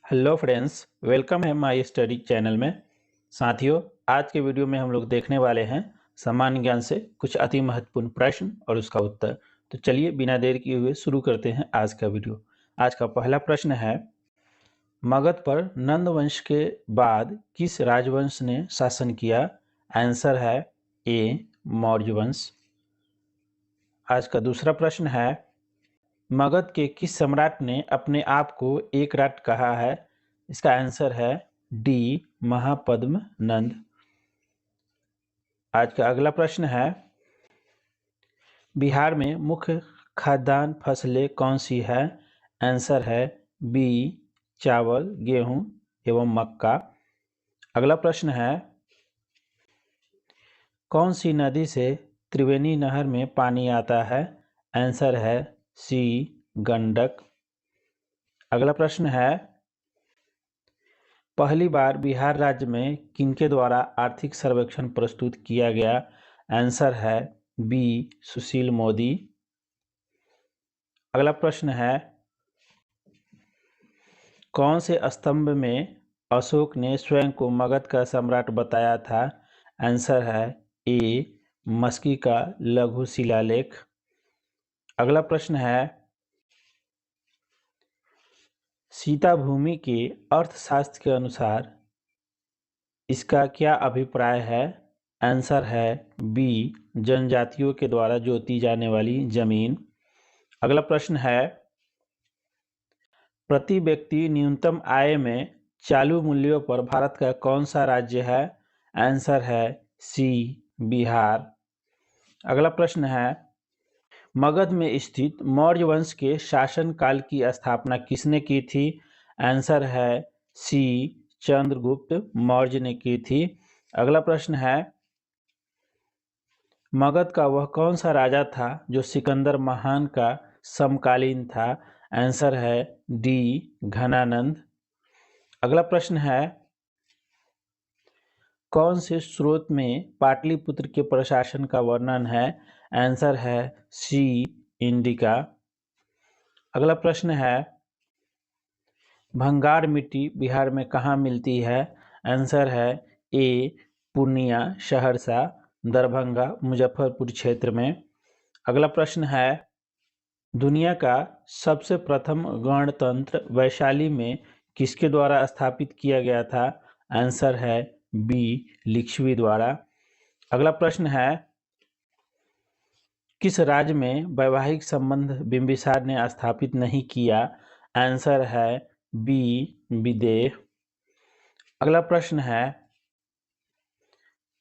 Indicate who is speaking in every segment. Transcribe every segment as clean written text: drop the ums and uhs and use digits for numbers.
Speaker 1: Hello friends, welcome है my study channel में। साथियों, आज के वीडियो में हम लोग देखने वाले हैं सामान्य ज्ञान से कुछ अति महत्वपूर्ण प्रश्न और उसका उत्तर। तो चलिए बिना देर किए हुए शुरू करते हैं आज का वीडियो। आज का पहला प्रश्न है, मगध पर नंद वंश के बाद किस राजवंश ने शासन किया? आंसर है ए मौर्य वंश। आज का दूसरा प्रश्न है, मगध के किस सम्राट ने अपने आप को एकराट कहा है? इसका आंसर है डी महापद्म नंद। आज का अगला प्रश्न है, बिहार में मुख्य खाद्यान्न फसलें कौन सी है? आंसर है बी चावल, गेहूं एवं मक्का। अगला प्रश्न है, कौन सी नदी से त्रिवेणी नहर में पानी आता है? आंसर है सी गंडक। अगला प्रश्न है, पहली बार बिहार राज्य में किनके द्वारा आर्थिक सर्वेक्षण प्रस्तुत किया गया? आंसर है बी सुशील मोदी। अगला प्रश्न है, कौन से स्तंभ में अशोक ने स्वयं को मगध का सम्राट बताया था? आंसर है ए मस्की का लघु शिलालेख। अगला प्रश्न है, सीता भूमि के अर्थशास्त्र के अनुसार इसका क्या अभिप्राय है? आंसर है बी जनजातियों के द्वारा जोती जाने वाली जमीन। अगला प्रश्न है, प्रति व्यक्ति न्यूनतम आय में चालू मूल्यों पर भारत का कौन सा राज्य है? आंसर है सी बिहार। अगला प्रश्न है, मगध में स्थित मौर्य वंश के शासन काल की स्थापना किसने की थी? आंसर है सी चंद्रगुप्त मौर्य ने की थी। अगला प्रश्न है, मगध का वह कौन सा राजा था जो सिकंदर महान का समकालीन था? आंसर है डी घनानंद। अगला प्रश्न है, कौन से स्रोत में पाटलिपुत्र के प्रशासन का वर्णन है? आंसर है सी इंडिका। अगला प्रश्न है, भंगार मिट्टी बिहार में कहाँ मिलती है? आंसर है ए पूर्णिया, सहरसा, दरभंगा, मुजफ्फरपुर क्षेत्र में। अगला प्रश्न है, दुनिया का सबसे प्रथम गणतंत्र वैशाली में किसके द्वारा स्थापित किया गया था? आंसर है बी लिच्छवी द्वारा। अगला प्रश्न है, किस राज्य में वैवाहिक संबंध बिंबिसार ने स्थापित नहीं किया? आंसर है बी विदेह। अगला प्रश्न है,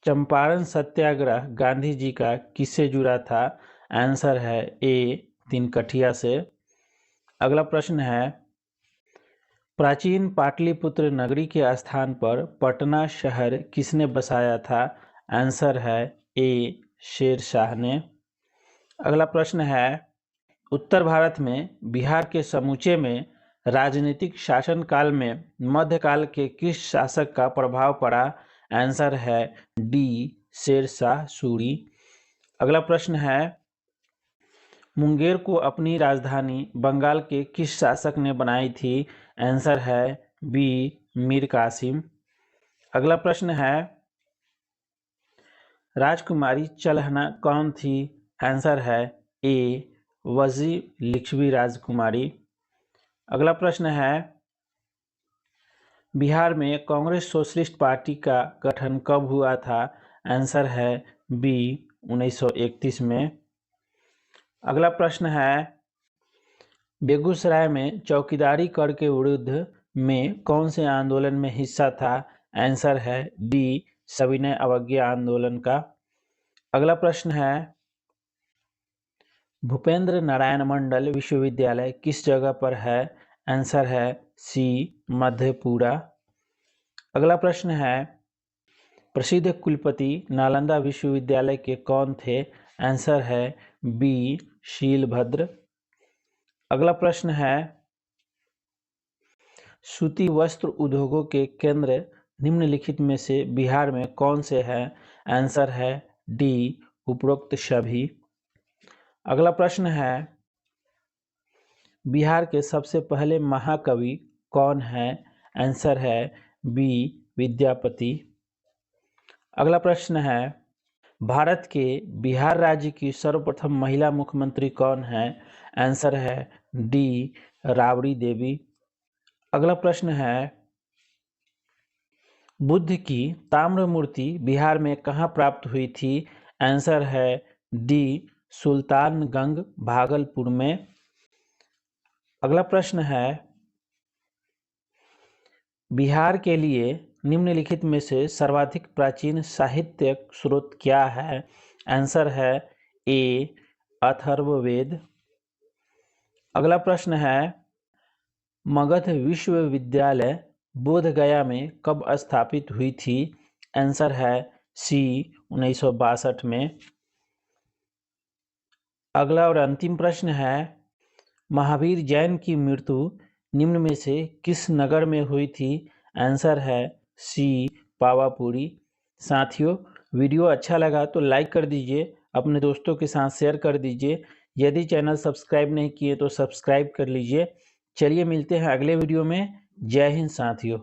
Speaker 1: चंपारण सत्याग्रह गांधी जी का किससे जुड़ा था? आंसर है ए तिनकठिया से। अगला प्रश्न है, प्राचीन पाटलिपुत्र नगरी के स्थान पर पटना शहर किसने बसाया था? आंसर है ए शेरशाह ने। अगला प्रश्न है, उत्तर भारत में बिहार के समूचे में राजनीतिक शासनकाल में मध्यकाल के किस शासक का प्रभाव पड़ा? आंसर है डी शेरशाह सूरी। अगला प्रश्न है, मुंगेर को अपनी राजधानी बंगाल के किस शासक ने बनाई थी? आंसर है बी मीर कासिम। अगला प्रश्न है, राजकुमारी चलहना कौन थी? आंसर है ए वजीर लिच्छवी राजकुमारी। अगला प्रश्न है, बिहार में कांग्रेस सोशलिस्ट पार्टी का गठन कब हुआ था? आंसर है बी 1931 में। अगला प्रश्न है, बेगूसराय में चौकीदारी कर के विरुद्ध में कौन से आंदोलन में हिस्सा था? आंसर है डी सविनय अवज्ञा आंदोलन का। अगला प्रश्न है, भूपेंद्र नारायण मंडल विश्वविद्यालय किस जगह पर है? आंसर है सी मधेपुरा। अगला प्रश्न है, प्रसिद्ध कुलपति नालंदा विश्वविद्यालय के कौन थे? आंसर है बी शीलभद्र। अगला प्रश्न है, सूती वस्त्र उद्योगों के केंद्र निम्नलिखित में से बिहार में कौन से हैं? आंसर है डी उपरोक्त सभी। अगला प्रश्न है, बिहार के सबसे पहले महाकवि कौन है? आंसर है बी विद्यापति। अगला प्रश्न है, भारत के बिहार राज्य की सर्वप्रथम महिला मुख्यमंत्री कौन है? आंसर है डी राबड़ी देवी। अगला प्रश्न है, बुद्ध की ताम्र मूर्ति बिहार में कहाँ प्राप्त हुई थी? आंसर है डी सुल्तानगंज भागलपुर में। अगला प्रश्न है, बिहार के लिए निम्नलिखित में से सर्वाधिक प्राचीन साहित्यिक स्रोत क्या है? आंसर है ए अथर्ववेद। अगला प्रश्न है, मगध विश्वविद्यालय बोधगया में कब स्थापित हुई थी? आंसर है सी 1962 में। अगला और अंतिम प्रश्न है, महावीर जैन की मृत्यु निम्न में से किस नगर में हुई थी? आंसर है सी पावापुरी। साथियों, वीडियो अच्छा लगा तो लाइक कर दीजिए, अपने दोस्तों के साथ शेयर कर दीजिए। यदि चैनल सब्सक्राइब नहीं किए तो सब्सक्राइब कर लीजिए। चलिए मिलते हैं अगले वीडियो में। जय हिंद साथियों।